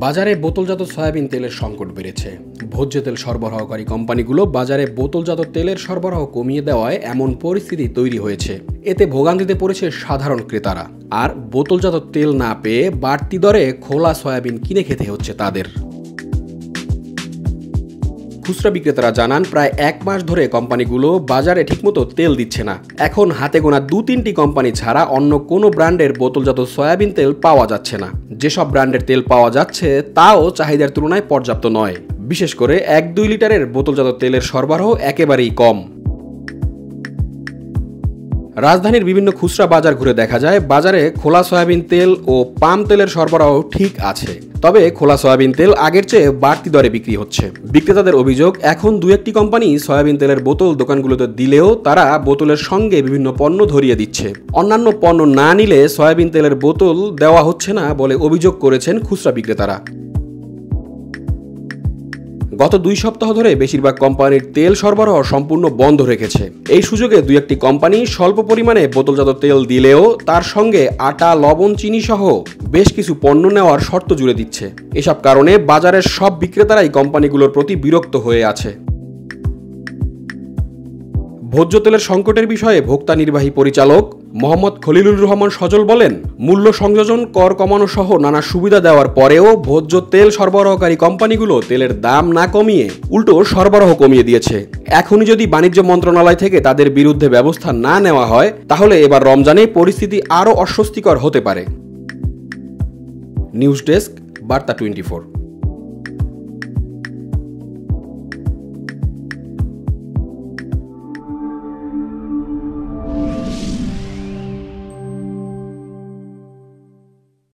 বাজারে বোতলজাত সয়াবিন তেলের সংকট বেড়েছে। ভোজ্য তেল সরবরাহকারী কোম্পানিগুলো বাজারে বোতলজাত তেলের সরবরাহ কমিয়ে দেওয়ায় এমন পরিস্থিতি তৈরি হয়েছে। এতে ভোগান্তিতে পড়েছে সাধারণ ক্রেতারা। আর বোতলজাত তেল না পেয়ে বাড়তি দরে খোলা সয়াবিন কিনে খেতে হচ্ছে তাদের। খুচরা বিক্রেতারা জানান, প্রায় 1 মাস ধরে কোম্পানিগুলো বাজারে ঠিকমতো তেল দিচ্ছে না। এখন হাতে গোনা 2-3টি কোম্পানি ছাড়া অন্য কোনো ব্র্যান্ডের বোতলজাত সয়াবিন তেল পাওয়া যাচ্ছে না। যেসব ব্র্যান্ডের তেল পাওয়া যাচ্ছে তাও চাহিদার তুলনায় পর্যাপ্ত নয়। বিশেষ করে 1-2 লিটারের বোতলজাত তেলের সরবরাহ একেবারেই কম। রাজধানীর বিভিন্ন খুচরা বাজার ঘুরে দেখা যায়, বাজারে খোলা সয়াবিন তেল ও পাম তেলের সরবরাহ ঠিক আছে, তবে খোলা সয়াবিন তেল আগের চেয়ে বাড়তি দরে বিক্রি হচ্ছে। বিক্রেতাদের অভিযোগ, এখন 2-1টি কোম্পানি সয়াবিন তেলের বোতল দোকানগুলোতে দিলেও তারা বোতলের সঙ্গে বিভিন্ন পণ্য ধরিয়ে দিচ্ছে। অন্যান্য পণ্য না নিলে সয়াবিন তেলের বোতল দেওয়া হচ্ছে না বলে অভিযোগ করেছেন খুচরা বিক্রেতারা। গত 2 সপ্তাহ ধরে বেশিরভাগ কোম্পানির তেল সরবরাহ সম্পূর্ণ বন্ধ রেখেছে। এই সুযোগে 2-1টি কোম্পানি স্বল্প পরিমাণে বোতলজাত তেল দিলেও তার সঙ্গে আটা, লবণ, চিনি সহ বেশ কিছু পণ্য নেওয়ার শর্ত জুড়ে দিচ্ছে। এসব কারণে বাজারের সব বিক্রেতারাই কোম্পানিগুলোর প্রতি বিরক্ত হয়ে আছে। ভোজ্য তেলের সংকটের বিষয়ে ভোক্তা নির্বাহী পরিচালক মোহাম্মদ খলিলুর রহমান সজল বলেন, মূল্য সংযোজন, কর কমানো সহ নানা সুবিধা দেওয়ার পরেও ভোজ্য তেল সরবরাহকারী কোম্পানিগুলো তেলের দাম না কমিয়ে উল্টো সরবরাহ কমিয়ে দিয়েছে। এখনই যদি বাণিজ্য মন্ত্রণালয় থেকে তাদের বিরুদ্ধে ব্যবস্থা না নেওয়া হয় তাহলে এবার রমজানে পরিস্থিতি আরও অস্বস্তিকর হতে পারে। নিউজ ডেস্ক, বার্তা 24।